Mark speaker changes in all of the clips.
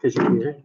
Speaker 1: Could you hear it?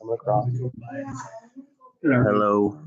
Speaker 1: Come across.
Speaker 2: Hello.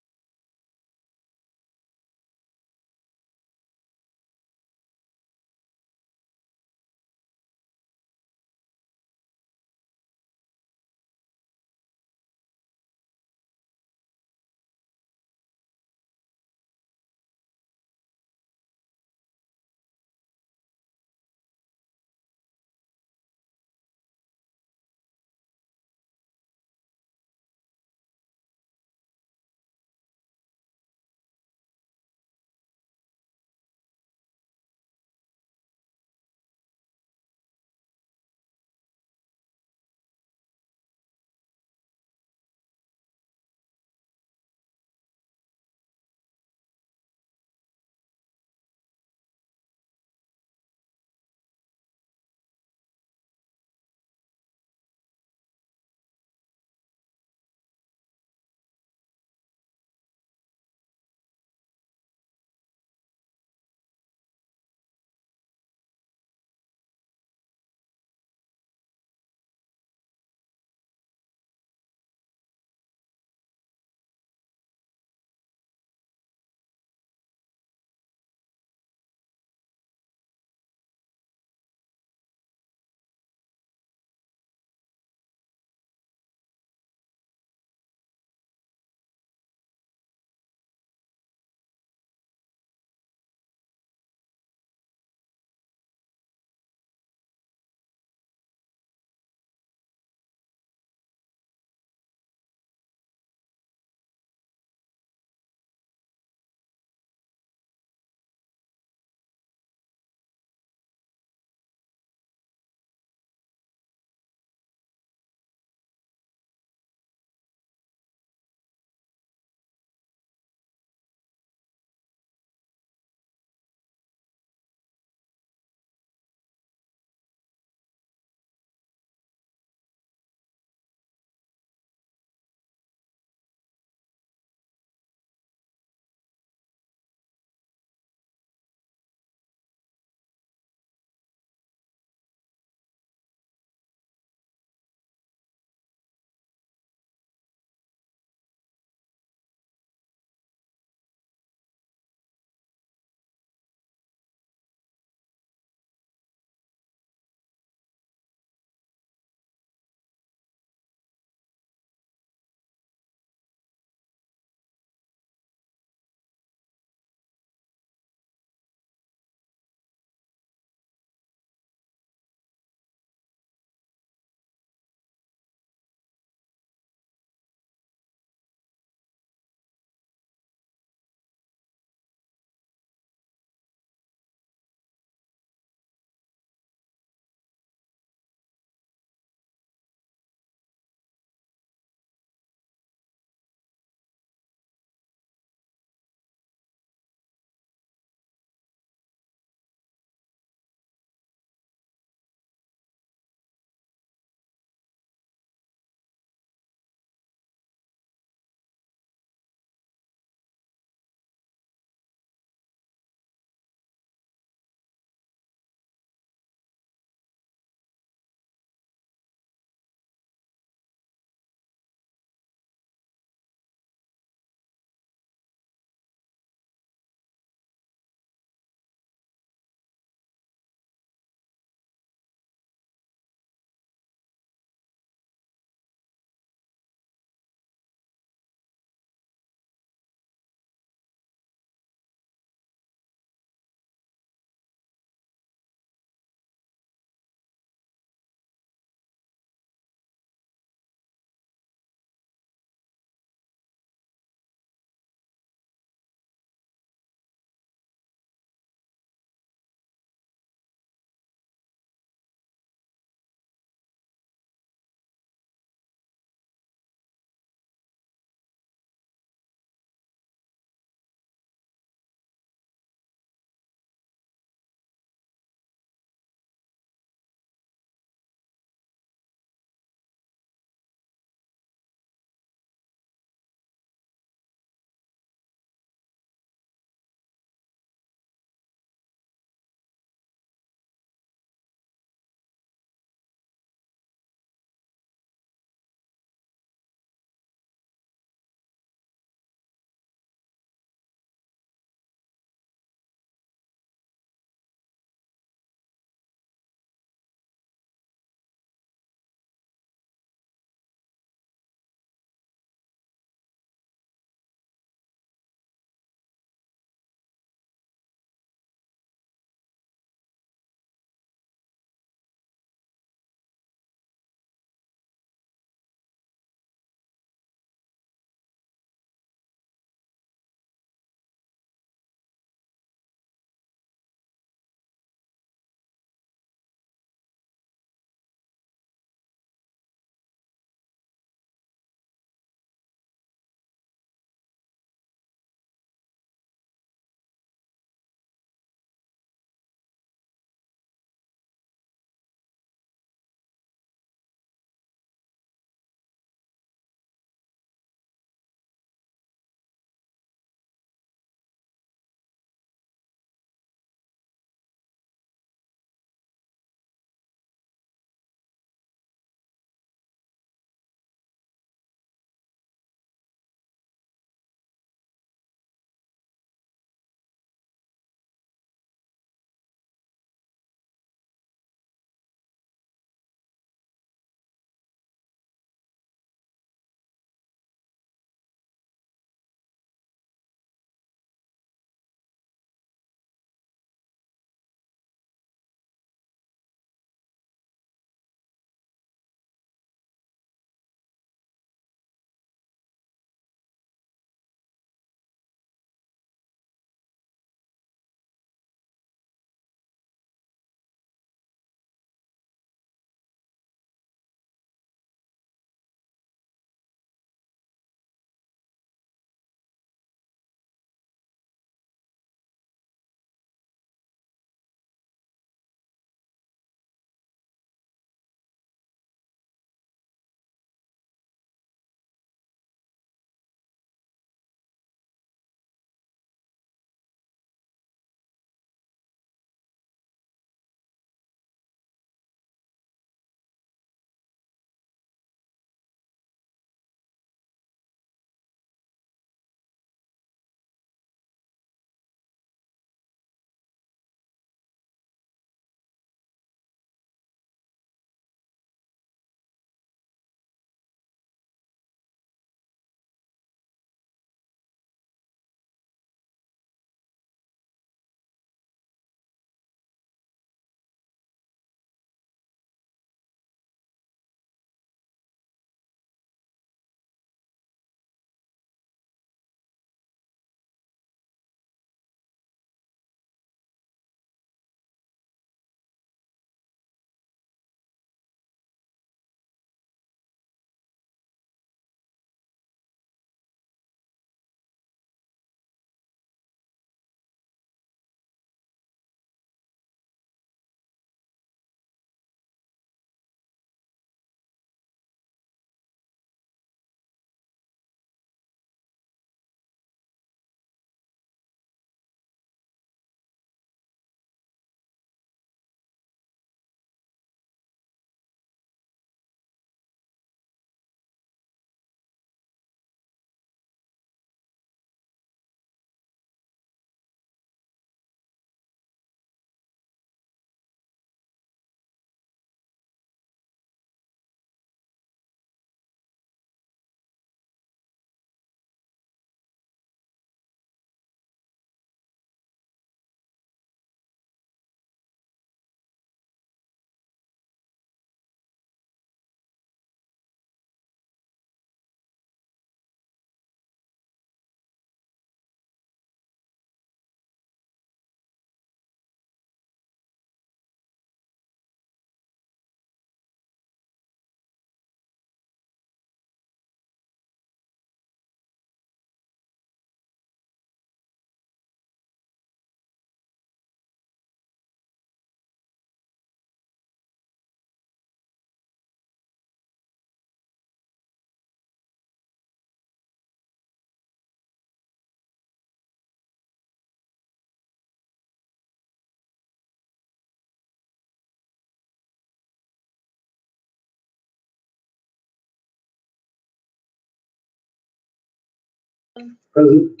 Speaker 1: Present.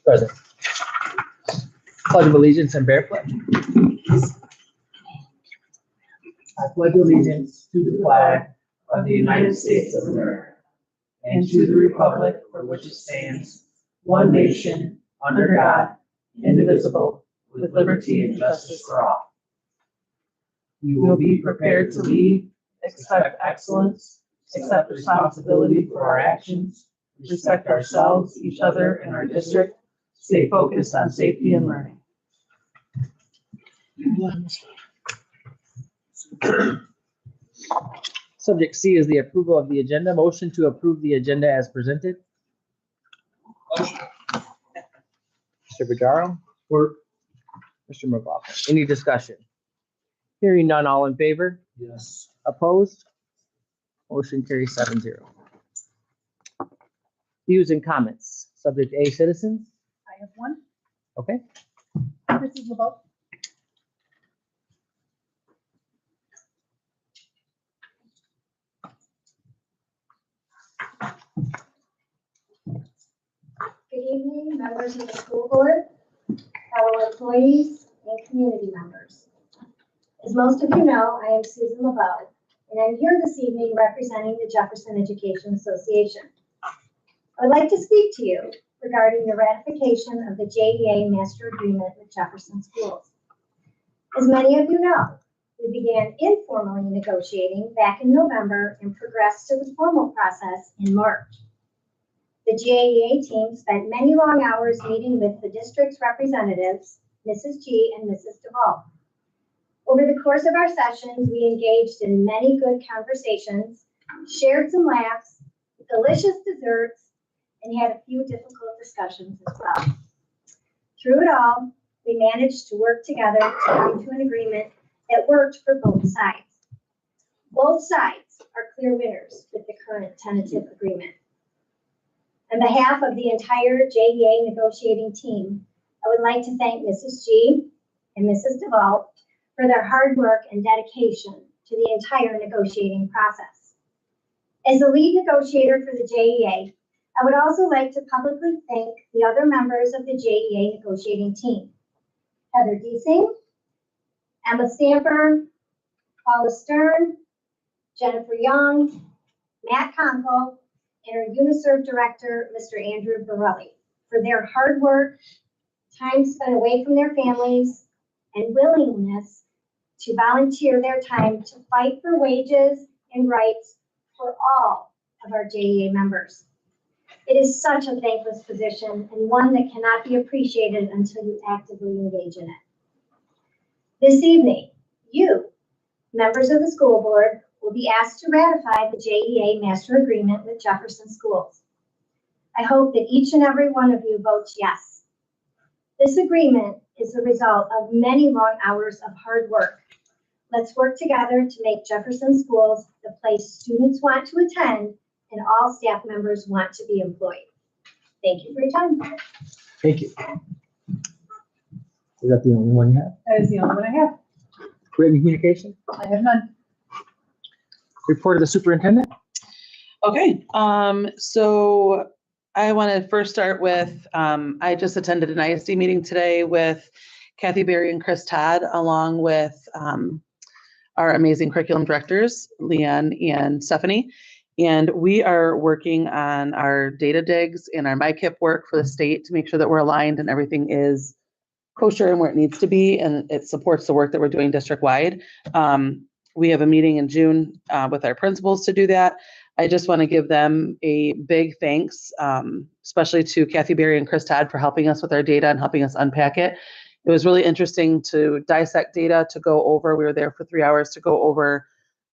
Speaker 2: Present. Pledge of allegiance and bear pledge.
Speaker 3: I pledge allegiance to the flag of the United States of America and to the republic for which it stands, one nation, under God, indivisible, with liberty and justice for all. We will be prepared to lead, expect excellence, accept responsibility for our actions, respect ourselves, each other, and our district, stay focused on safety and learning.
Speaker 2: Subject C is the approval of the agenda. Motion to approve the agenda as presented. Mr. Bajaro.
Speaker 1: Or.
Speaker 2: Mr. McLaughlin. Any discussion? Hearing none, all in favor?
Speaker 1: Yes.
Speaker 2: Opposed? Motion carries 7-0. Views and comments. Subject A, citizens.
Speaker 4: I have one.
Speaker 2: Okay.
Speaker 4: This is the vote.
Speaker 5: Good evening, members of the school board, fellow employees, and community members. As most of you know, I am Susan LaBelle, and I'm here this evening representing the Jefferson Education Association. I would like to speak to you regarding the ratification of the JEA Master Agreement with Jefferson Schools. As many of you know, we began informally negotiating back in November and progressed to the formal process in March. The JEA team spent many long hours meeting with the district's representatives, Mrs. G and Mrs. Duvall. Over the course of our sessions, we engaged in many good conversations, shared some laughs, delicious desserts, and had a few difficult discussions as well. Through it all, we managed to work together to come to an agreement that worked for both sides. Both sides are clear winners with the current tentative agreement. On behalf of the entire JEA negotiating team, I would like to thank Mrs. G and Mrs. Duvall for their hard work and dedication to the entire negotiating process. As the lead negotiator for the JEA, I would also like to publicly thank the other members of the JEA negotiating team: Heather Deasing, Emma Stamper, Paula Stern, Jennifer Young, Matt Conkle, and our UNISERV director, Mr. Andrew Borelli, for their hard work, time spent away from their families, and willingness to volunteer their time to fight for wages and rights for all of our JEA members. It is such a thankless position and one that cannot be appreciated until you actively engage in it. This evening, you, members of the school board, will be asked to ratify the JEA Master Agreement with Jefferson Schools. I hope that each and every one of you votes yes. This agreement is the result of many long hours of hard work. Let's work together to make Jefferson Schools the place students want to attend and all staff members want to be employed. Thank you for your time.
Speaker 2: Thank you. Is that the only one you have?
Speaker 4: That is the only one I have.
Speaker 2: Written communication?
Speaker 4: I have none.
Speaker 2: Report of the superintendent?
Speaker 3: Okay, so I want to first start with, I just attended an ISD meeting today with Kathy Berry and Chris Todd, along with our amazing curriculum directors, Leanne and Stephanie. And we are working on our data digs and our MyKIP work for the state to make sure that we're aligned and everything is kosher and where it needs to be, and it supports the work that we're doing district-wide. We have a meeting in June with our principals to do that. I just want to give them a big thanks, especially to Kathy Berry and Chris Todd for helping us with our data and helping us unpack it. It was really interesting to dissect data, to go over, we were there for 3 hours to go over,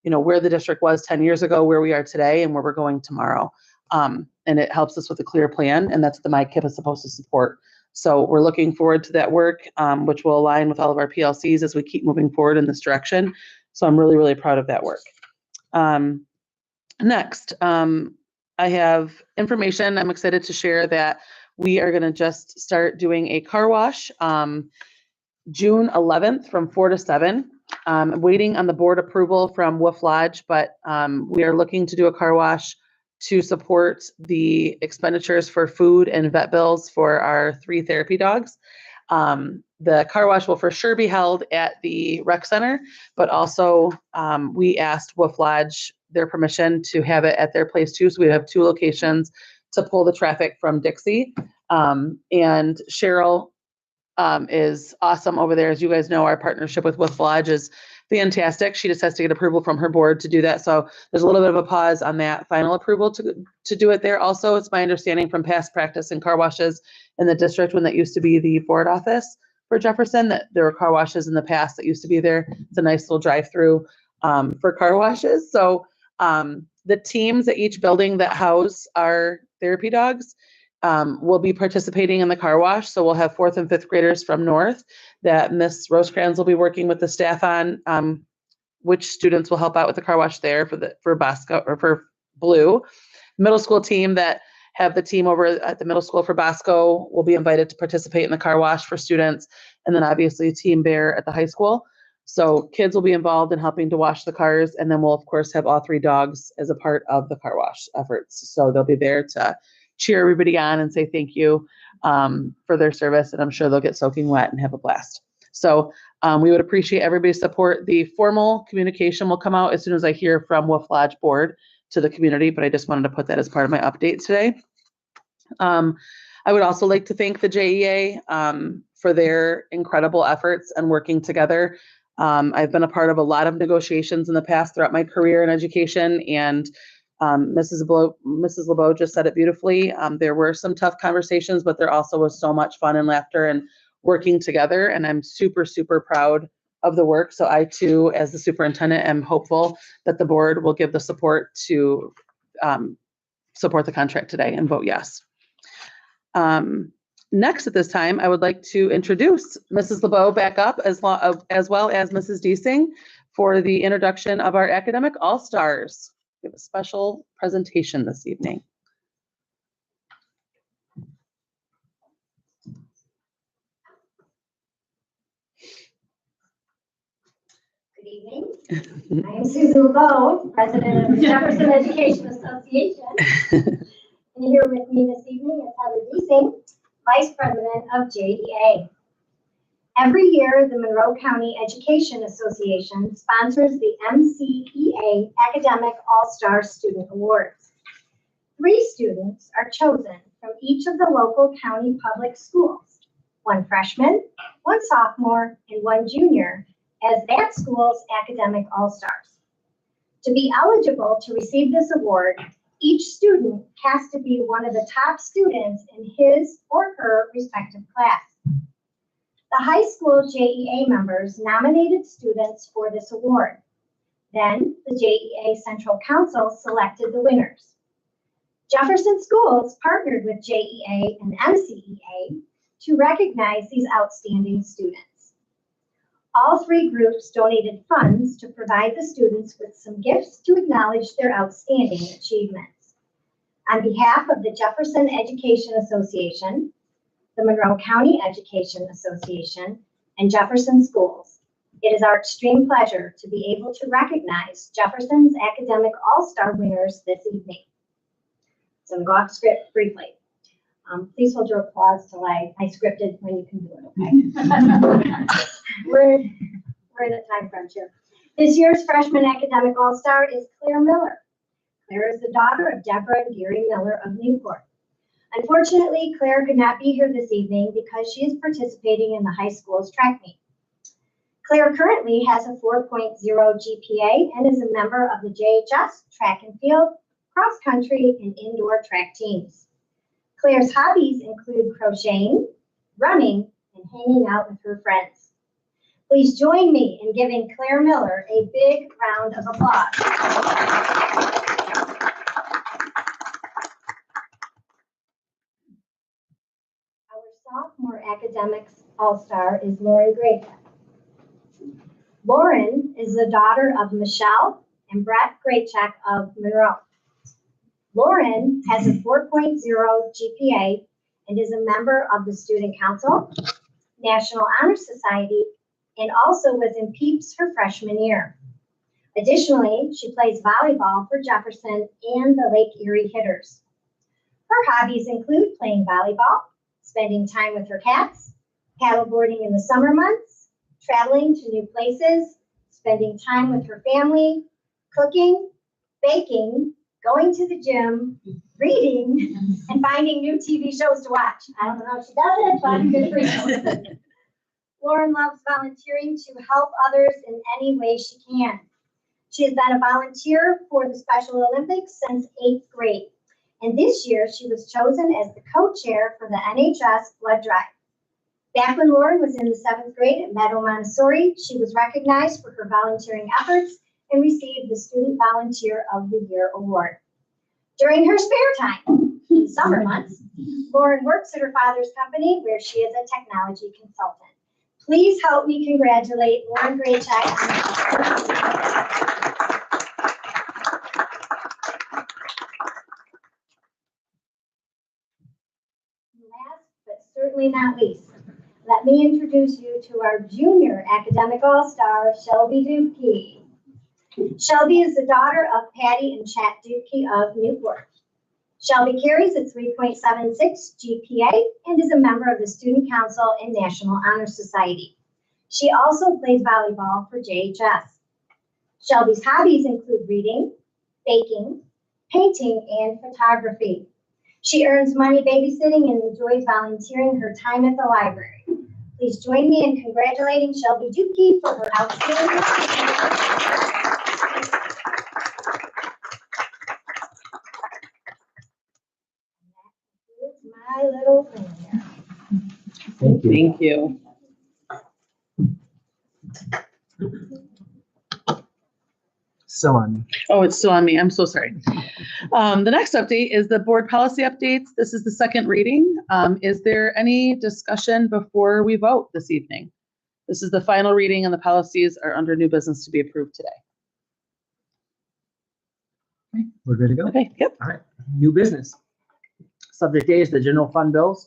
Speaker 3: where the district was 10 years ago, where we are today, and where we're going tomorrow. And it helps us with a clear plan, and that's what the MyKIP is supposed to support. So we're looking forward to that work, which will align with all of our PLCs as we keep moving forward in this direction. So I'm really, really proud of that work. Next, I have information. I'm excited to share that we are going to just start doing a car wash June 11th from 4 to 7. I'm waiting on the board approval from Wolf Lodge, but we are looking to do a car wash to support the expenditures for food and vet bills for our 3 therapy dogs. The car wash will for sure be held at the rec center, but also we asked Wolf Lodge their permission to have it at their place too. So we have 2 locations to pull the traffic from Dixie. And Cheryl is awesome over there. As you guys know, our partnership with Wolf Lodge is fantastic. She just has to get approval from her board to do that. So there's a little bit of a pause on that final approval to do it there. Also, it's my understanding from past practice in car washes in the district, when that used to be the Ford office for Jefferson, that there were car washes in the past that used to be there. It's a nice little drive-through for car washes. So the teams at each building that house our therapy dogs will be participating in the car wash. So we'll have 4th and 5th graders from North that Miss Rosecrans will be working with the staff on which students will help out with the car wash there for Bosco or for Blue. Middle school team that have the team over at the middle school for Bosco will be invited to participate in the car wash for students. And then obviously Team Bear at the high school. So kids will be involved in helping to wash the cars. And then we'll of course have all 3 dogs as a part of the car wash efforts. So they'll be there to cheer everybody on and say thank you for their service. And I'm sure they'll get soaking wet and have a blast. So we would appreciate everybody's support. The formal communication will come out as soon as I hear from Wolf Lodge board to the community, but I just wanted to put that as part of my update today. I would also like to thank the JEA for their incredible efforts and working together. I've been a part of a lot of negotiations in the past throughout my career in education, and Mrs. LeBeau just said it beautifully. There were some tough conversations, but there also was so much fun and laughter and working together. And I'm super, super proud of the work. So I too, as the superintendent, am hopeful that the board will give the support to support the contract today and vote yes. Next at this time, I would like to introduce Mrs. LeBeau back up as well as Mrs. Deasing for the introduction of our academic all-stars. We have a special presentation this evening.
Speaker 5: Good evening. I am Susan LeBeau, president of the Jefferson Education Association. And here with me this evening is Heather Deasing, vice president of JEA. Every year, the Monroe County Education Association sponsors the MCEA Academic All-Star Student Awards. 3 students are chosen from each of the local county public schools, 1 freshman, 1 sophomore, and 1 junior, as that school's academic all-stars. To be eligible to receive this award, each student has to be one of the top students in his or her respective class. The high school JEA members nominated students for this award. Then the JEA Central Council selected the winners. Jefferson Schools partnered with JEA and MCEA to recognize these outstanding students. All 3 groups donated funds to provide the students with some gifts to acknowledge their outstanding achievements. On behalf of the Jefferson Education Association, the Monroe County Education Association, and Jefferson Schools, it is our extreme pleasure to be able to recognize Jefferson's academic all-star winners this evening. So I'm going to go off script briefly. Please hold your applause till I scripted when you can do it, okay? We're in a time crunch here. This year's freshman academic all-star is Claire Miller. Claire is the daughter of Deborah and Gary Miller of Newport. Unfortunately, Claire could not be here this evening because she is participating in the high school's track meet. Claire currently has a 4.0 GPA and is a member of the JHS track and field, cross country, and indoor track teams. Claire's hobbies include crocheting, running, and hanging out with her friends. Please join me in giving Claire Miller a big round of applause. Our sophomore academics all-star is Lauren Grayhead. Lauren is the daughter of Michelle and Brett Graycheck of Monroe. Lauren has a 4.0 GPA and is a member of the Student Council, National Honor Society, and also was in PEEPS her freshman year. Additionally, she plays volleyball for Jefferson and the Lake Erie Hitters. Her hobbies include playing volleyball, spending time with her cats, paddleboarding in the summer months, traveling to new places, spending time with her family, cooking, baking, going to the gym, reading, and finding new TV shows to watch. I don't know if she does it, but good for you. Lauren loves volunteering to help others in any way she can. She has been a volunteer for the Special Olympics since 8th grade. And this year, she was chosen as the co-chair for the NHS blood drive. Back when Lauren was in the 7th grade at Meadow Montessori, she was recognized for her volunteering efforts and received the Student Volunteer of the Year award. During her spare time, in summer months, Lauren works at her father's company where she is a technology consultant. Please help me congratulate Lauren Graycheck. Last but certainly not least, let me introduce you to our junior academic all-star, Shelby Dupke. Shelby is the daughter of Patty and Chat Dupke of Newport. Shelby carries a 3.76 GPA and is a member of the Student Council and National Honor Society. She also plays volleyball for JHS. Shelby's hobbies include reading, baking, painting, and photography. She earns money babysitting and enjoys volunteering her time at the library. Please join me in congratulating Shelby Dupke for her outstanding. That's my little thing here.
Speaker 2: Thank you.
Speaker 3: Thank you.
Speaker 2: So on.
Speaker 3: Oh, it's still on me. I'm so sorry. The next update is the board policy updates. This is the second reading. Is there any discussion before we vote this evening? This is the final reading and the policies are under new business to be approved today.
Speaker 2: We're good to go.
Speaker 3: Okay, yep.
Speaker 2: All right, new business. Subject A is the general fund bills.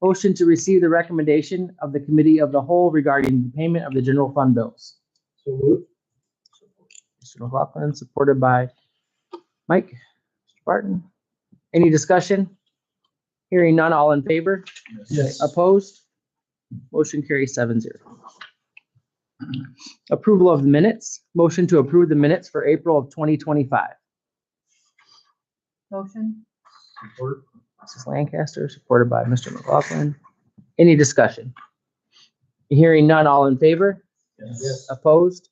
Speaker 2: Motion to receive the recommendation of the committee of the whole regarding the payment of the general fund bills.
Speaker 1: So moved.
Speaker 2: Mr. McLaughlin, supported by Mike. Mr. Barton. Any discussion? Hearing none, all in favor?
Speaker 1: Yes.
Speaker 2: Opposed? Motion carries 7-0. Approval of the minutes. Motion to approve the minutes for April of 2025.
Speaker 4: Motion.
Speaker 1: Support.
Speaker 2: Mrs. Lancaster, supported by Mr. McLaughlin. Any discussion? Hearing none, all in favor?
Speaker 1: Yes.
Speaker 2: Opposed?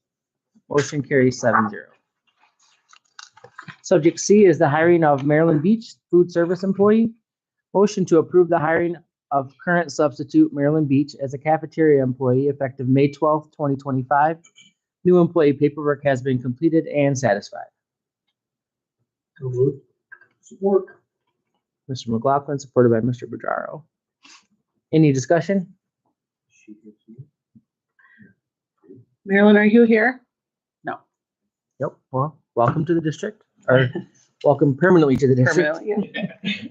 Speaker 2: Motion carries 7-0. Subject C is the hiring of Maryland Beach food service employee. Motion to approve the hiring of current substitute Maryland Beach as a cafeteria employee effective May 12th, 2025. New employee paperwork has been completed and satisfied.
Speaker 1: So moved. Support.
Speaker 2: Mr. McLaughlin, supported by Mr. Bojaro. Any discussion?
Speaker 3: Marilyn, are you here?
Speaker 2: Yep. Well, welcome to the district, or welcome permanently to the district.
Speaker 3: Permanently, yeah.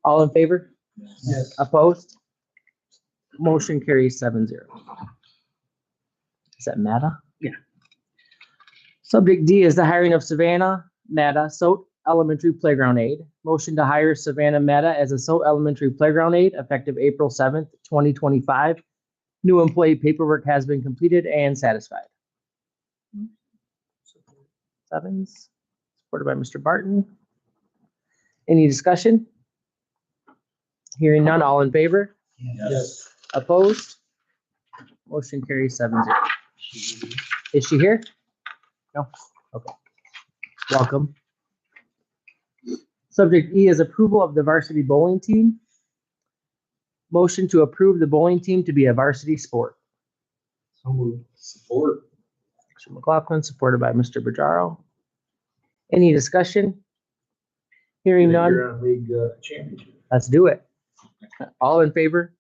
Speaker 2: All in favor?
Speaker 1: Yes.
Speaker 2: Opposed? Motion carries 7-0. Is that Mata?
Speaker 3: Yeah.
Speaker 2: Subject D is the hiring of Savannah Mata, SOT Elementary Playground Aide. Motion to hire Savannah Mata as a SOT Elementary Playground Aide effective April 7th, 2025. New employee paperwork has been completed and satisfied. Sevens, supported by Mr. Barton. Any discussion? Hearing none, all in favor?
Speaker 1: Yes.
Speaker 2: Opposed? Motion carries 7-0. Is she here? No? Okay. Welcome. Subject E is approval of the varsity bowling team. Motion to approve the bowling team to be a varsity sport.
Speaker 1: So moved. Support.
Speaker 2: Mr. McLaughlin, supported by Mr. Bojaro. Any discussion? Hearing none,
Speaker 1: You're on league championship.
Speaker 2: let's do it. All in favor?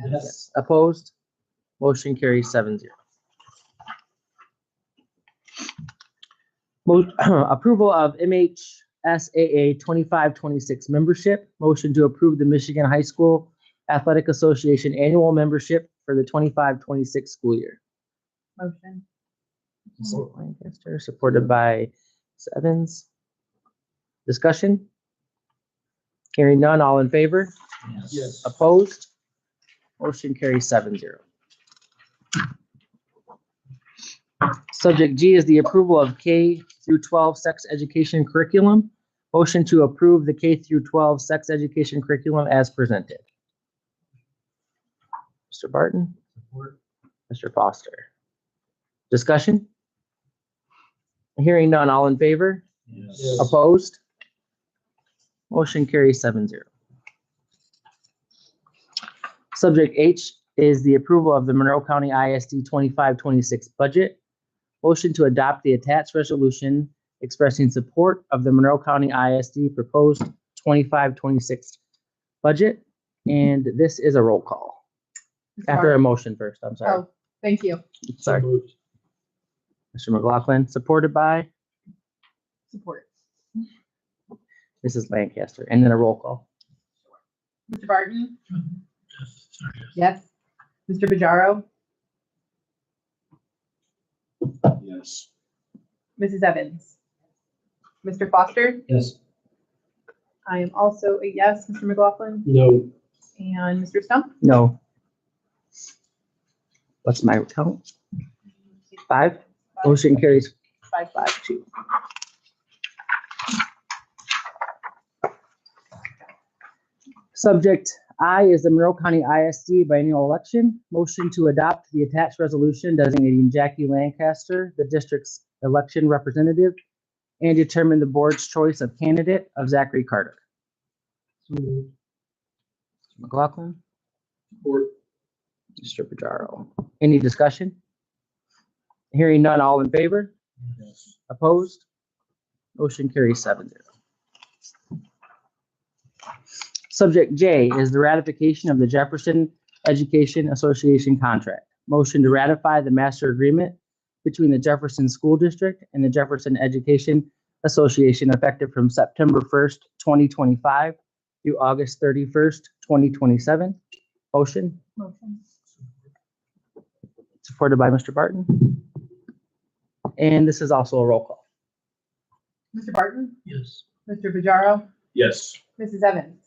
Speaker 1: Yes.
Speaker 2: Opposed? Motion carries 7-0. Approval of MHSAA 25-26 membership. Motion to approve the Michigan High School Athletic Association annual membership for the 25-26 school year.
Speaker 4: Motion.
Speaker 2: Ms. Lancaster, supported by Ms. Evans. Discussion? Hearing none, all in favor?
Speaker 1: Yes.
Speaker 2: Opposed? Motion carries 7-0. Subject G is the approval of K through 12 sex education curriculum. Motion to approve the K through 12 sex education curriculum as presented. Mr. Barton,
Speaker 1: Support.
Speaker 2: Mr. Foster. Discussion? Hearing none, all in favor?
Speaker 1: Yes.
Speaker 2: Opposed? Motion carries 7-0. Subject H is the approval of the Monroe County ISD 25-26 budget. Motion to adopt the attached resolution expressing support of the Monroe County ISD proposed 25-26 budget. And this is a roll call. After a motion first, I'm sorry.
Speaker 4: Oh, thank you.
Speaker 1: So
Speaker 2: Sorry.
Speaker 1: moved.
Speaker 2: Mr. McLaughlin, supported by
Speaker 4: Support.
Speaker 2: Mrs. Lancaster, and then a roll call.
Speaker 4: Mr. Barton? Yes. Mr. Pajaro?
Speaker 1: Yes.
Speaker 4: Mrs. Evans? Mr. Foster?
Speaker 1: Yes.
Speaker 4: I am also a yes. Mr. McLaughlin?
Speaker 1: No.
Speaker 4: And Mr. Stump?
Speaker 2: No. What's my count? 5. Motion carries 5-2. Subject I is the Monroe County ISD biennial election. Motion to adopt the attached resolution designating Jackie Lancaster, the district's election representative, and determine the board's choice of candidate of Zachary Carter.
Speaker 1: So moved.
Speaker 2: McLaughlin,
Speaker 1: Support.
Speaker 2: Mr. Pajaro. Any discussion? Hearing none, all in favor?
Speaker 1: Yes.
Speaker 2: Opposed? Motion carries 7-0. Subject J is the ratification of the Jefferson Education Association contract. Motion to ratify the master agreement between the Jefferson School District and the Jefferson Education Association effective from September 1st, 2025 through August 31st, 2027. Motion
Speaker 4: Motion.
Speaker 2: supported by Mr. Barton. And this is also a roll call.
Speaker 4: Mr. Barton?
Speaker 1: Yes.
Speaker 4: Mr. Pajaro?
Speaker 1: Yes.
Speaker 4: Mrs. Evans?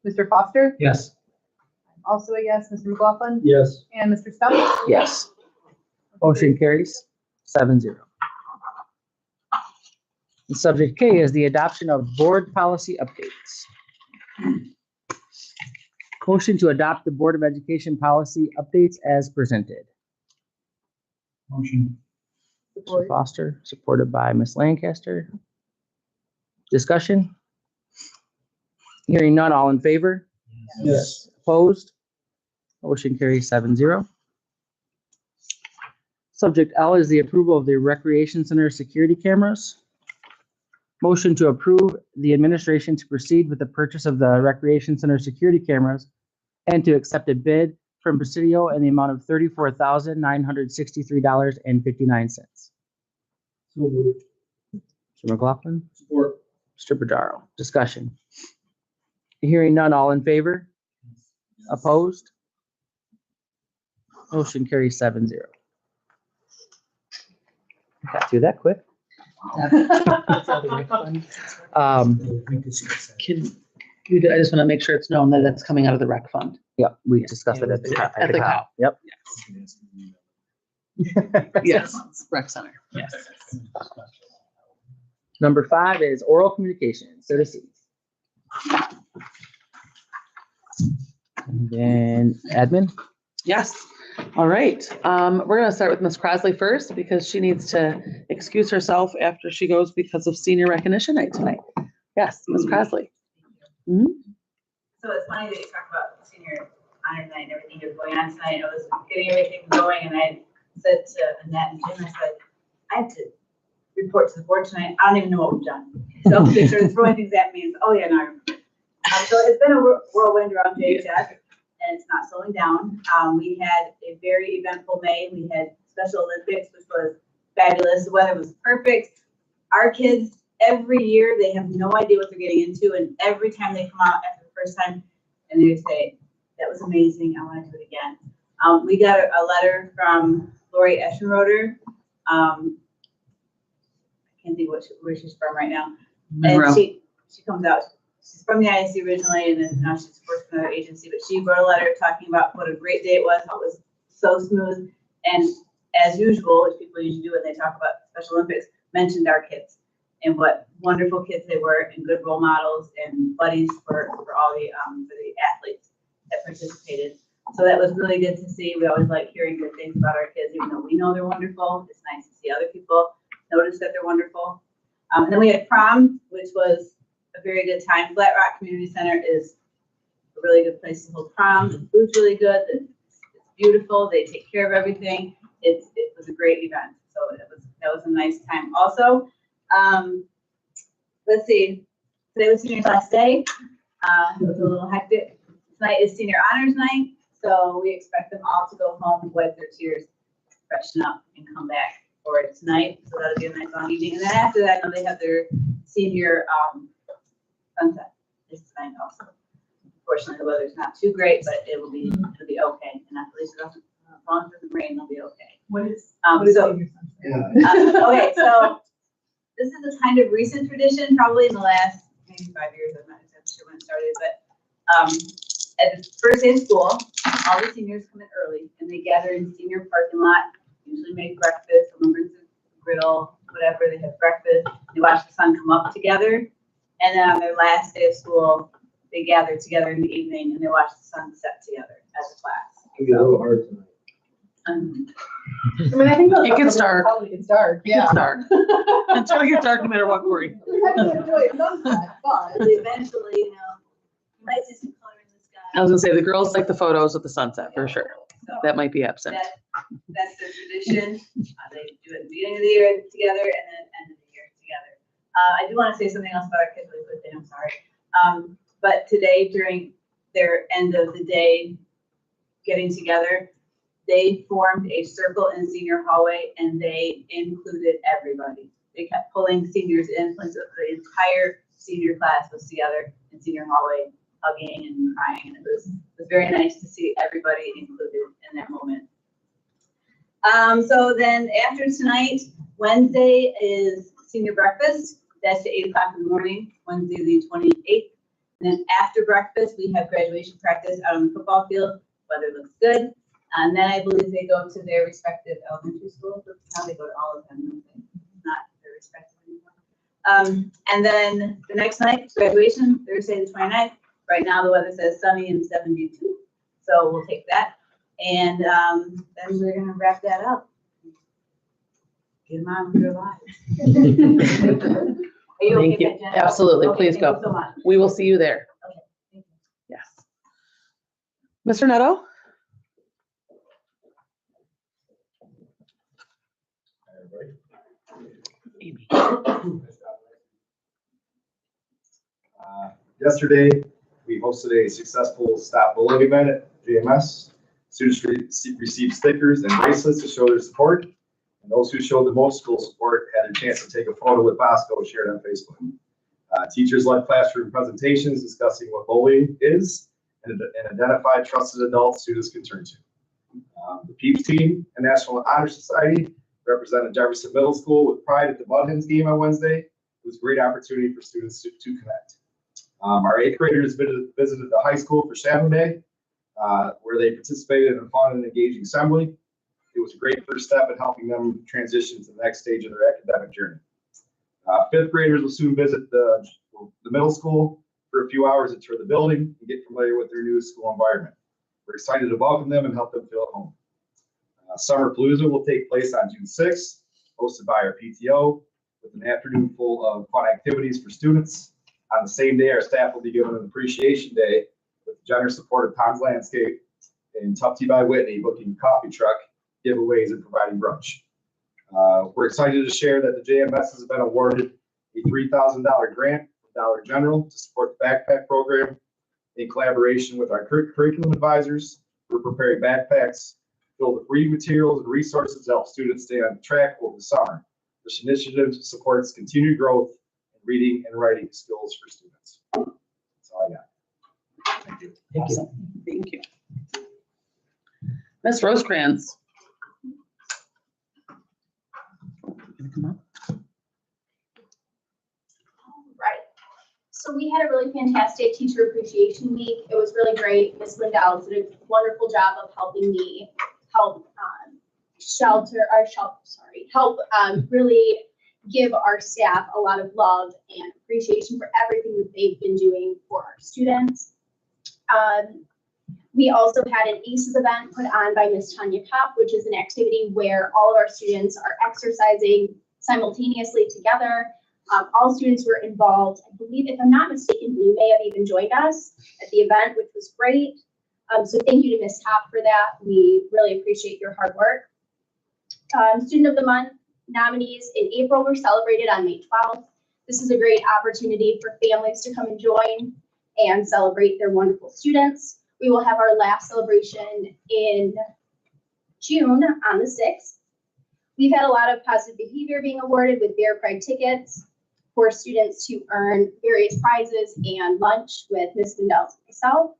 Speaker 4: Mr. Foster?
Speaker 1: Yes.
Speaker 4: Also a yes. Mr. McLaughlin?
Speaker 1: Yes.
Speaker 4: And Mr. Stump?
Speaker 2: Yes. Motion carries 7-0. And subject K is the adoption of board policy updates. Motion to adopt the Board of Education policy updates as presented.
Speaker 1: Motion.
Speaker 2: Mr. Foster, supported by Ms. Lancaster. Discussion? Hearing none, all in favor?
Speaker 1: Yes.
Speaker 2: Opposed? Motion carries 7-0. Subject L is the approval of the Recreation Center security cameras. Motion to approve the administration to proceed with the purchase of the Recreation Center security cameras and to accept a bid from Presidio in the amount of $34,963.59.
Speaker 1: So moved.
Speaker 2: Mr. McLaughlin,
Speaker 1: Support.
Speaker 2: Mr. Pajaro, discussion. Hearing none, all in favor? Opposed? Motion carries 7-0. Got through that quick.
Speaker 3: I just want to make sure it's known that it's coming out of the rec fund.
Speaker 2: Yep, we discussed it at the top.
Speaker 3: At the top.
Speaker 2: Yep.
Speaker 3: Yes, rec center. Yes.
Speaker 2: Number 5 is oral communication, citizens. And then admin.
Speaker 3: Yes. All right. We're gonna start with Ms. Crosley first because she needs to excuse herself after she goes because of senior recognition night tonight. Yes, Ms. Crosley. Mhm.
Speaker 6: So it's funny that you talk about senior honor night and everything that's going on tonight. I was getting everything going and I said to Annette and Jim, I said, I have to report to the board tonight. I don't even know what we've done. So they started throwing things at me and said, oh yeah, no. I remember. So it's been a whirlwind around JHS and it's not slowing down. We had a very eventful May. We had Special Olympics, which was fabulous. The weather was perfect. Our kids, every year, they have no idea what they're getting into. And every time they come out after the first time and they say, that was amazing. I want to do it again. We got a letter from Lori Eschenroder I can't think where she's from right now.
Speaker 3: Monroe.
Speaker 6: And she comes out, she's from the ISD originally, and then now she's worked for another agency, but she wrote a letter talking about what a great day it was, how it was so smooth. And as usual, which people usually do when they talk about Special Olympics, mentioned our kids and what wonderful kids they were and good role models and buddies for all the athletes that participated. So that was really good to see. We always like hearing good things about our kids, even though we know they're wonderful. It's nice to see other people notice that they're wonderful. And then we had prom, which was a very good time. Flat Rock Community Center is a really good place to hold prom. The food's really good. It's beautiful. They take care of everything. It was a great event. So that was a nice time. Also, let's see. Today was senior class day. It was a little hectic. Tonight is senior honors night. So we expect them all to go home, wipe their tears, freshen up, and come back for it tonight. So that'll be a nice long evening. And then after that, they have their senior sunset this tonight also. Unfortunately, the weather's not too great, but it'll be okay. And at least it doesn't, as long as it doesn't rain, it'll be okay.
Speaker 4: What is
Speaker 6: So,
Speaker 4: senior sunset?
Speaker 1: Yeah.
Speaker 6: okay, so this is a kind of recent tradition, probably in the last maybe 5 years. I'm not exactly sure when it started, but at the first day of school, all the seniors come in early and they gather in senior parking lot, usually make breakfast, someone brings a griddle, whatever, they have breakfast, they watch the sun come up together, and then on their last day of school, they gather together in the evening and they watch the sun set together as a class.
Speaker 1: It'll be a little hard tonight.
Speaker 4: I mean, I think
Speaker 3: It gets dark.
Speaker 4: Probably gets dark.
Speaker 3: It gets dark. It's gonna get dark no matter what, Cory.
Speaker 4: We have to enjoy sunset, but
Speaker 6: Eventually, you might see some color in the sky.
Speaker 3: I was gonna say, the girls like the photos of the sunset for sure.
Speaker 6: So
Speaker 3: That might be absent.
Speaker 6: that's their tradition. They do it at the beginning of the year together and then end of the year together. I do want to say something else about our kids really quickly. I'm sorry. But today, during their end of the day getting together, they formed a circle in senior hallway and they included everybody. They kept pulling seniors in, so the entire senior class was together in senior hallway, hugging and crying, and it was very nice to see everybody included in that moment. So then after tonight, Wednesday is senior breakfast. That's at 8 o'clock in the morning, Wednesday the 28th. And then after breakfast, we have graduation practice out on the football field. Weather looks good. And then I believe they go to their respective elementary schools. Now they go to all of them, don't they? Not their respective anymore. And then the next night, graduation, Thursday the 29th. Right now the weather says sunny and 72. So we'll take that. And then we're gonna wrap that up. Get them on with their lives. Are you okay
Speaker 3: Thank you.
Speaker 6: with that, Jen?
Speaker 3: Absolutely.
Speaker 6: Okay,
Speaker 3: Please
Speaker 6: thank
Speaker 3: go.
Speaker 6: you so much.
Speaker 3: We will see you there.
Speaker 6: Okay, thank you.
Speaker 3: Yes. Mr. Neto? Amy.
Speaker 7: Yesterday, we hosted a successful Stop Bullying event at JMS. Students received stickers and bracelets to show their support. And those who showed the most school support had a chance to take a photo with Bosco shared on Facebook. Teachers led classroom presentations discussing what bullying is and identify trusted adults students can turn to. The PEEPS team and National Honor Society represented Jefferson Middle School with pride at the Mud Hens game on Wednesday. It was a great opportunity for students to connect. Our 8th graders visited the high school for Shadow Day, where they participated in a fun and engaging assembly. It was a great first step in helping them transition to the next stage of their academic journey. 5th graders will soon visit the middle school for a few hours to tour the building and get familiar with their new school environment. We're excited to welcome them and help them feel at home. Summer Palooza will take place on June 6th, hosted by our PTO, with an afternoon full of fun activities for students. On the same day, our staff will be given an appreciation day with the generous support of Tom's Landscape and Tough Tea by Whitney, booking coffee truck giveaways and providing brunch. We're excited to share that the JMS has been awarded a $3,000 grant from Dollar General to support the backpack program. In collaboration with our curriculum advisors, we're preparing backpacks filled with reading materials and resources to help students stay on track over the summer. This initiative supports continued growth in reading and writing skills for students. That's all I got. Thank you.
Speaker 3: Awesome. Thank you. Ms. Rosecrans. Come on.
Speaker 8: Right. So we had a really fantastic Teacher Appreciation Week. It was really great. Ms. Lindell did a wonderful job of helping me help really give our staff a lot of love and appreciation for everything that they've been doing for our students. We also had an ACES event put on by Ms. Tanya Kopp, which is an activity where all of our students are exercising simultaneously together. All students were involved. I believe, if I'm not mistaken, Blue may have even joined us at the event, which was great. So thank you to Ms. Kopp for that. We really appreciate your hard work. Student of the Month nominees in April were celebrated on May 12th. This is a great opportunity for families to come and join and celebrate their wonderful students. We will have our last celebration in June on the 6th. We've had a lot of positive behavior being awarded with Bear Pride tickets for students to earn various prizes and lunch with Ms. Lindell and myself.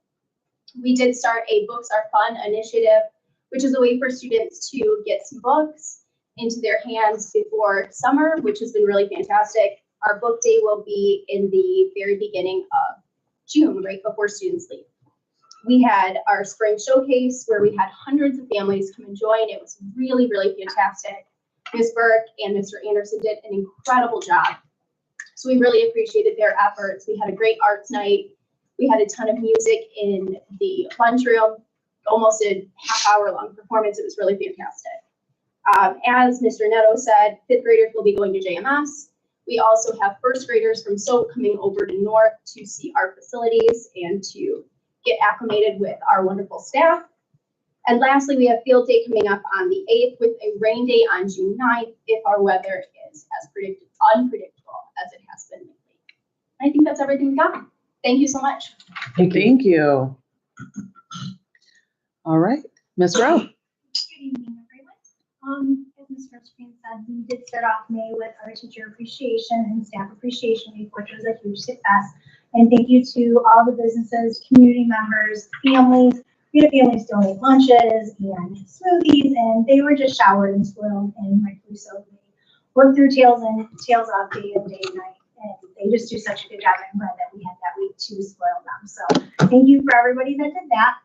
Speaker 8: We did start a Books Are Fun initiative, which is a way for students to get some books into their hands before summer, which has been really fantastic. Our book day will be in the very beginning of June, right before students leave. We had our spring showcase where we had hundreds of families come and join. It was really, really fantastic. Ms. Burke and Mr. Anderson did an incredible job. So we really appreciated their efforts. We had a great arts night. We had a ton of music in the lunchroom, almost a half-hour-long performance. It was really fantastic. As Mr. Netto said, 5th graders will be going to JMS. We also have 1st graders from SOAP coming over to North to see our facilities and to get acclimated with our wonderful staff. And lastly, we have field day coming up on the 8th with a rain day on June 9th if our weather is as unpredictable as it has been lately. I think that's everything we got. Thank you so much.
Speaker 3: Thank you. All right, Ms. Rowe.
Speaker 5: Good evening, everyone. As Ms. Screen said, we did start off May with our Teacher Appreciation and Staff Appreciation Week, which was a huge success. And thank you to all the businesses, community members, families. We had families donate lunches and smoothies, and they were just showered and spoiled, and rightfully so. They worked their tails off day and night, and they just do such a good job. I'm glad that we had that week to spoil them. So thank you for everybody that did that.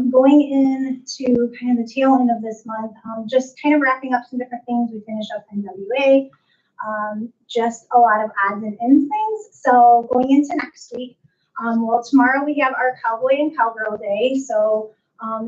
Speaker 5: Going into kind of the tail end of this month, just kind of wrapping up some different things. We finished up NWA, just a lot of odds and ends things. So going into next week, well, tomorrow we have our Cowboy and Cowgirl Day. So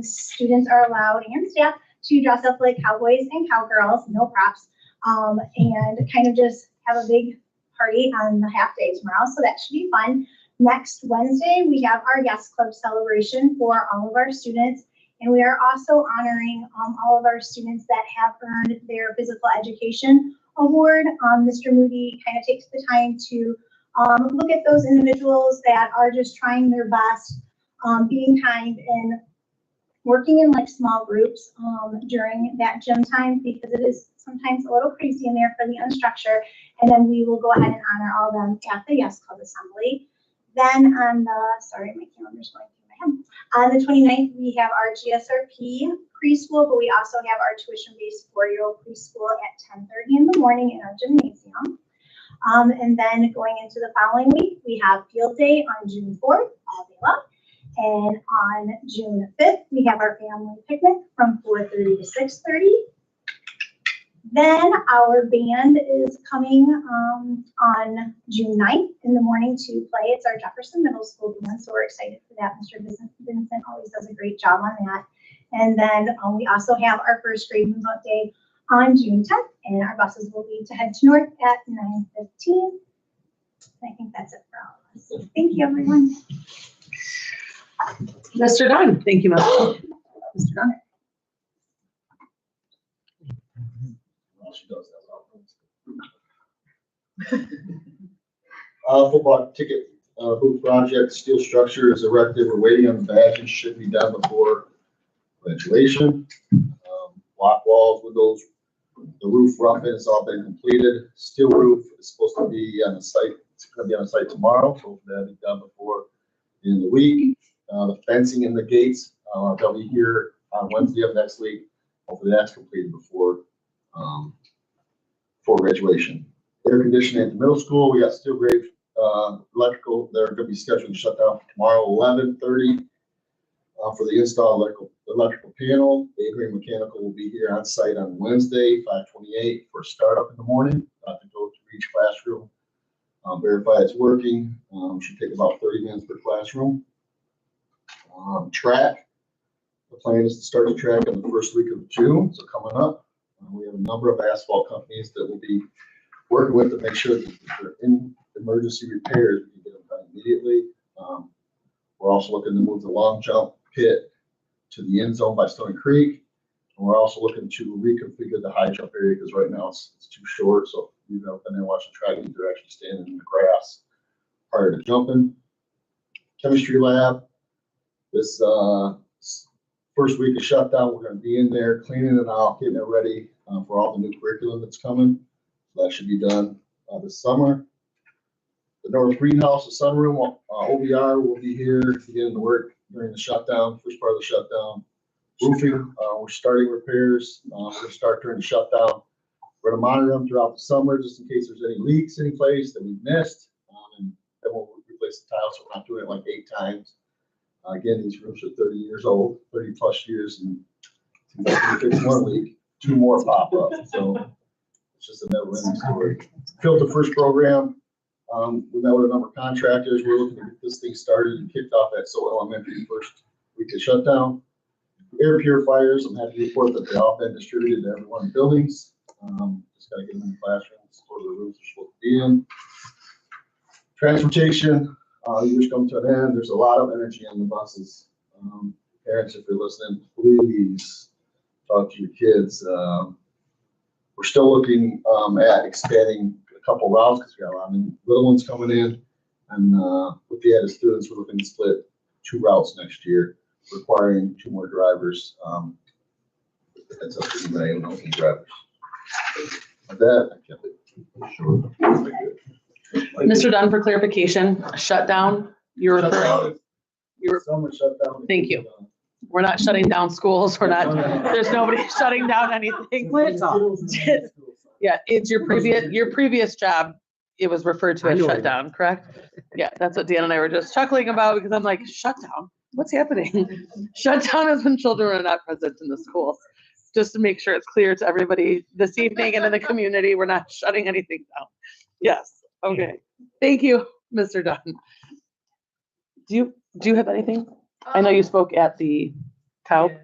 Speaker 5: students are allowed and staff to dress up like cowboys and cowgirls, no props, and kind of just have a big party on the half day tomorrow. So that should be fun. Next Wednesday, we have our Yes Club celebration for all of our students. And we are also honoring all of our students that have earned their physical education award. Mr. Moody kind of takes the time to look at those individuals that are just trying their best, being kind and working in like small groups during that gym time, because it is sometimes a little crazy in there for the unstructured. And then we will go ahead and honor all of them at the Yes Club assembly. Then on the, sorry, my calendar's going through my head. On the 29th, we have our GSRP preschool, but we also have our tuition-based 4-year-old preschool at 10:30 in the morning in our gymnasium. And then going into the following week, we have field day on June 4th, all day long. And on June 5th, we have our family picnic from 4:30 to 6:30. Then our band is coming on June 9th in the morning to play. It's our Jefferson Middle School band, so we're excited for that. Mr. Vincent always does a great job on that. And then we also have our first grade move-up day on June 10th, and our buses will leave to head to North at 9:15. I think that's it for all of us. So thank you, everyone.
Speaker 3: Mr. Dunn. Thank you, Mr. Dunn.
Speaker 7: She does that. Football ticket hoop project, steel structure is erected. We're waiting on the badge and should be done before graduation. Block walls, windows, the roof roughing has all been completed. Steel roof is supposed to be on the site. It's going to be on the site tomorrow, so that'll be done before the end of the week. The fencing in the gates, they'll be here on Wednesday of next week. Hopefully that's completed before
Speaker 9: for graduation. Air conditioning at the middle school, we got steel grade, electrical, they're gonna be scheduled to shut down tomorrow, 11:30. For the install electrical panel, Adrian Mechanical will be here on site on Wednesday, 5/28 for startup in the morning, to go to each classroom, verify it's working. Should take about 30 minutes per classroom. Track, the plan is to start the track in the first week of June, so coming up. We have a number of asphalt companies that will be working with to make sure that if they're in emergency repairs, we can get them done immediately. We're also looking to move the long jump pit to the end zone by Stony Creek. And we're also looking to reconfigure the high jump area because right now it's too short. So you've been there watching track, they're actually standing in the grass prior to jumping. Chemistry lab, this first week of shutdown, we're going to be in there cleaning it out, getting it ready for all the new curriculum that's coming. So that should be done this summer. The North Greenhouse, the sunroom, OBR will be here beginning to work during the shutdown, first part of the shutdown. Roofing, we're starting repairs. We're going to start during the shutdown. We're going to monitor them throughout the summer just in case there's any leaks any place that we've missed. And then we'll replace the tiles, so we're not doing it like 8 times. Again, these roofs are 30 years old, 30 plus years, and seems like we fix one leak, 2 more pop up. So it's just a never-ending story. Filter First program. We met with a number of contractors. We're looking to get this thing started and kicked off at So Elementary first week of shutdown. Air purifiers, I'm happy to report that they've all been distributed to everyone in buildings. Just got to get them in the classrooms where the roofs are supposed to be in. Transportation, years come to an end. There's a lot of energy on the buses. Parents, if you're listening, please talk to your kids. We're still looking at expanding a couple routes because we got a lot of little ones coming in. And with the added students, we're looking to split 2 routes next year, requiring 2 more drivers. That's up to anybody, I don't know any drivers. With that, I kept it short.
Speaker 3: Mr. Dunn, for clarification, shutdown, you're referring,
Speaker 9: Summer shutdown.
Speaker 3: Thank you. We're not shutting down schools. We're not, there's nobody shutting down anything. Yeah, it's your previous job. It was referred to as shutdown, correct? Yeah, that's what Dan and I were just chuckling about because I'm like, shutdown? What's happening? Shutdown is when children are not present in the schools. Just to make sure it's clear to everybody this evening and in the community, we're not shutting anything down. Yes, okay. Thank you, Mr. Dunn. Do you have anything? I know you spoke at the cow.
Speaker 10: Yeah.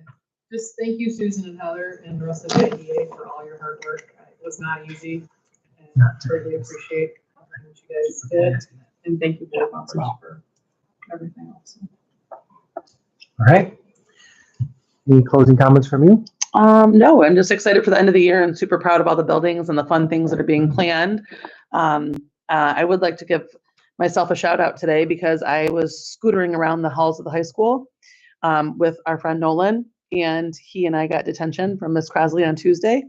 Speaker 10: Just thank you, Susan and Heather and the rest of the IDA for all your hard work. It was not easy, and I really appreciate everything that you guys did. And thank you, Board members, for everything else.
Speaker 2: All right. Any closing comments from you?
Speaker 3: No, I'm just excited for the end of the year and super proud of all the buildings and the fun things that are being planned. I would like to give myself a shout out today because I was scootering around the halls of the high school with our friend Nolan, and he and I got detention from Miss Crosley on Tuesday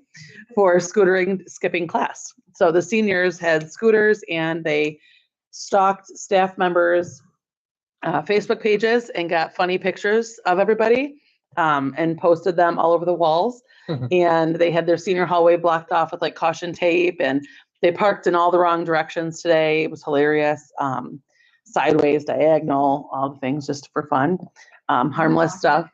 Speaker 3: for skipping class. So the seniors had scooters and they stalked staff members' Facebook pages and got funny pictures of everybody and posted them all over the walls. And they had their senior hallway blocked off with like caution tape, and they parked in all the wrong directions today. It was hilarious. Sideways, diagonal, all the things just for fun. Harmless stuff.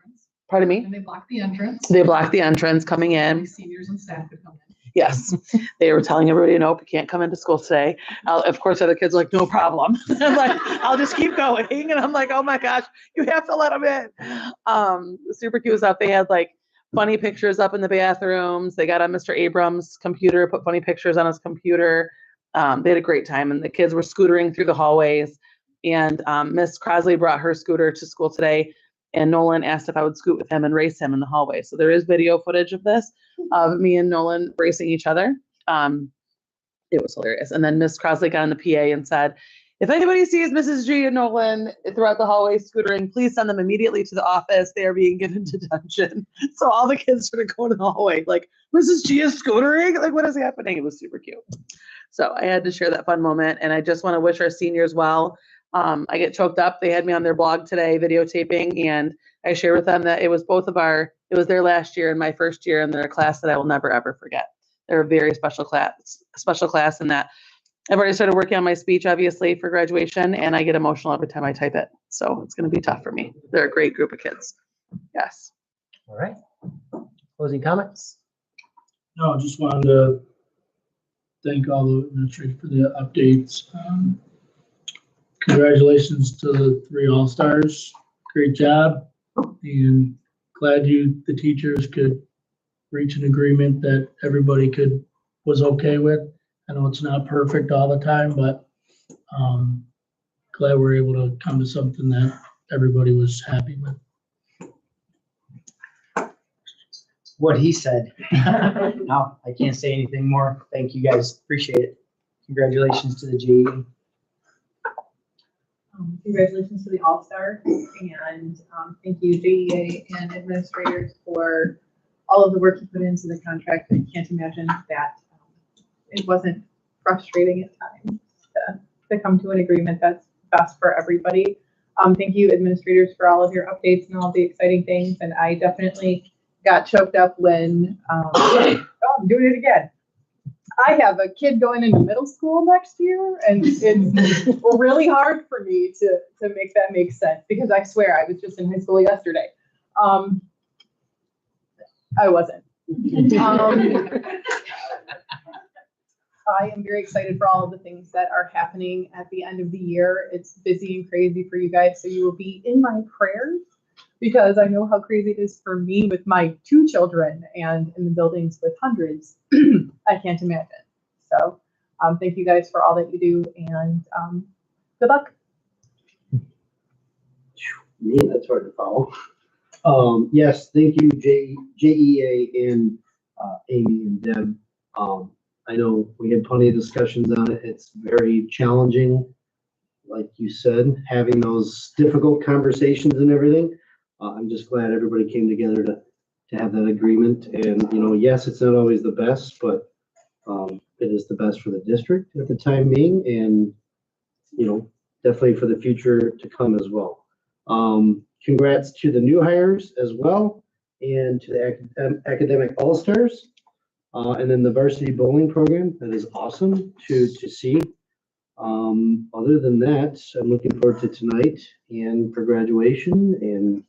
Speaker 3: Pardon me?
Speaker 10: And they blocked the entrance.
Speaker 3: They blocked the entrance coming in.
Speaker 10: Seniors and staff could come in.
Speaker 3: Yes, they were telling everybody, nope, you can't come into school today. Of course, other kids were like, no problem. I'm like, I'll just keep going. And I'm like, oh my gosh, you have to let them in. Super cute stuff. They had like funny pictures up in the bathrooms. They got on Mr. Abrams' computer, put funny pictures on his computer. They had a great time, and the kids were scootering through the hallways. And Miss Crosley brought her scooter to school today, and Nolan asked if I would scoot with him and race him in the hallway. So there is video footage of this, of me and Nolan racing each other. It was hilarious. And then Miss Crosley got on the PA and said, if anybody sees Mrs. G and Nolan throughout the hallway scootering, please send them immediately to the office. They are being given detention. So all the kids started going in the hallway, like, Mrs. G is scootering? Like, what is happening? It was super cute. So I had to share that fun moment. And I just want to wish our seniors well. I get choked up. They had me on their blog today, videotaping, and I shared with them that it was their last year and my first year in their class that I will never, ever forget. They're a very special class in that I've already started working on my speech, obviously, for graduation, and I get emotional every time I type it. So it's going to be tough for me. They're a great group of kids. Yes.
Speaker 2: All right. Closing comments?
Speaker 1: No, I just wanted to thank all the administrators for the updates. Congratulations to the 3 All-Stars. Great job. And glad the teachers could reach an agreement that everybody was okay with. I know it's not perfect all the time, but glad we're able to come to something that everybody was happy with.
Speaker 11: What he said. No, I can't say anything more. Thank you guys. Appreciate it. Congratulations to the GE.
Speaker 4: Congratulations to the All-Stars, and thank you, JEA and administrators, for all of the work you put into the contract. I can't imagine that it wasn't frustrating at times to come to an agreement that's best for everybody. Thank you, administrators, for all of your updates and all the exciting things. And I definitely got choked up when, oh, I'm doing it again. I have a kid going into middle school next year, and it's really hard for me to make that make sense, because I swear I was just in high school yesterday. I wasn't. I am very excited for all of the things that are happening at the end of the year. It's busy and crazy for you guys, so you will be in my prayers, because I know how crazy it is for me with my 2 children and in the buildings with hundreds. I can't imagine. So thank you guys for all that you do, and good luck.
Speaker 12: Man, that's hard to follow. Yes, thank you, JEA and Amy and Deb. I know we had plenty of discussions on it. It's very challenging, like you said, having those difficult conversations and everything. I'm just glad everybody came together to have that agreement. And, you know, yes, it's not always the best, but it is the best for the district at the time being, and, you know, definitely for the future to come as well. Congrats to the new hires as well, and to the academic all-stars, and then the varsity bowling program. That is awesome to see. Other than that, I'm looking forward to tonight and for graduation. And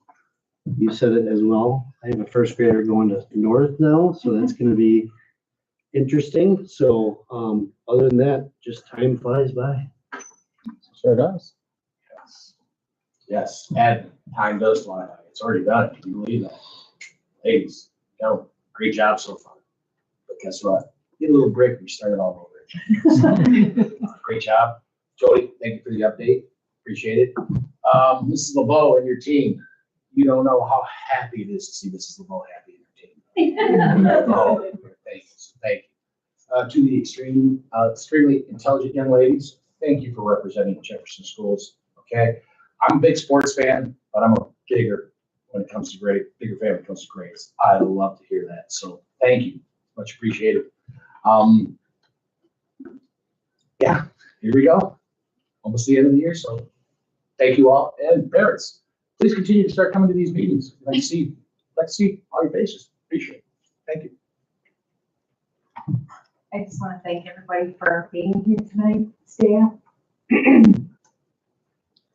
Speaker 12: you said it as well. I have a first grader going to North now, so that's going to be interesting. So other than that, just time flies by.
Speaker 11: Sure does.
Speaker 13: Yes, and time does fly by. It's already done. Can you believe that? Ladies, great job so far. But guess what? Get a little break. We started all over. Great job. Jody, thank you for the update. Appreciate it. Mrs. LeBeau and your team, you don't know how happy it is to see Mrs. LeBeau happy in her team. Oh, thank you. So thank you. To the extremely intelligent young ladies, thank you for representing Jefferson Schools. Okay. I'm a big sports fan, but I'm a bigger when it comes to bigger fan when it comes to grades. I love to hear that. So thank you. Much appreciated. Yeah, here we go. Almost the end of the year. So thank you all. And parents, please continue to start coming to these meetings. Let's see all your faces. Appreciate it. Thank you.
Speaker 14: I just want to thank everybody for being here tonight, staff.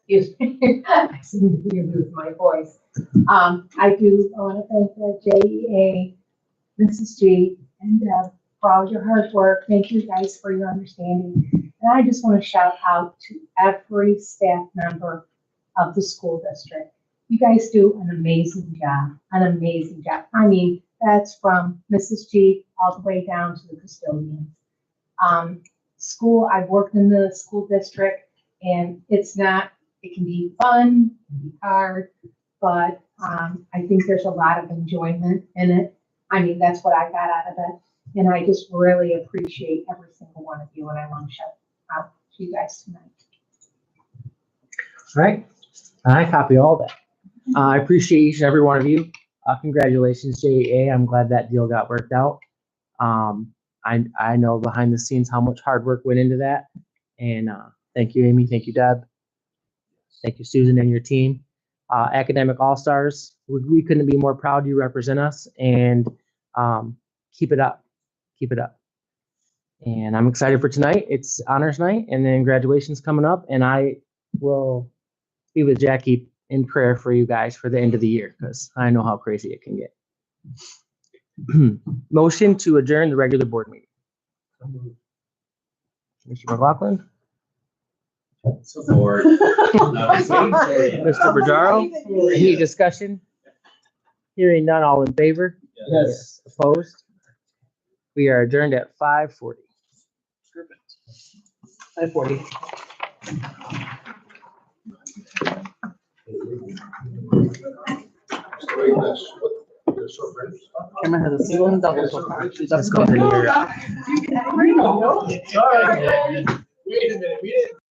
Speaker 14: Excuse me, I seem to be losing my voice. I want to thank the JEA, Mrs. G, and Deb for all your hard work. Thank you guys for your understanding. And I just want to shout out to every staff member of the school district. You guys do an amazing job, I mean, that's from Mrs. G all the way down to the custodians. I've worked in the school district, and it can be fun, it can be hard, but I think there's a lot of enjoyment in it. I mean, that's what I got out of it. And I just really appreciate every single one of you, and I want to shout out to you guys tonight.
Speaker 2: All right. I copy all that. I appreciate each and every one of you. Congratulations, JEA. I'm glad that deal got worked out. I know behind the scenes how much hard work went into that. And thank you, Amy. Thank you, Deb. Thank you, Susan, and your team. Academic All-Stars, we couldn't be more proud you represent us, and keep it up. Keep it up. And I'm excited for tonight. It's honors night and then graduation's coming up, and I will be with Jackie in prayer for you guys for the end of the year because I know how crazy it can get. Motion to adjourn the regular board meeting. Mr. McLaughlin,
Speaker 13: Support.
Speaker 2: Mr. Bajaro, any discussion? Hearing none, all in favor?
Speaker 11: Yes.
Speaker 2: Opposed? We are adjourned at 5:40.
Speaker 3: 5:40. Camera has a single and double. so far.
Speaker 2: Let's go ahead and
Speaker 7: Wait a minute, we didn't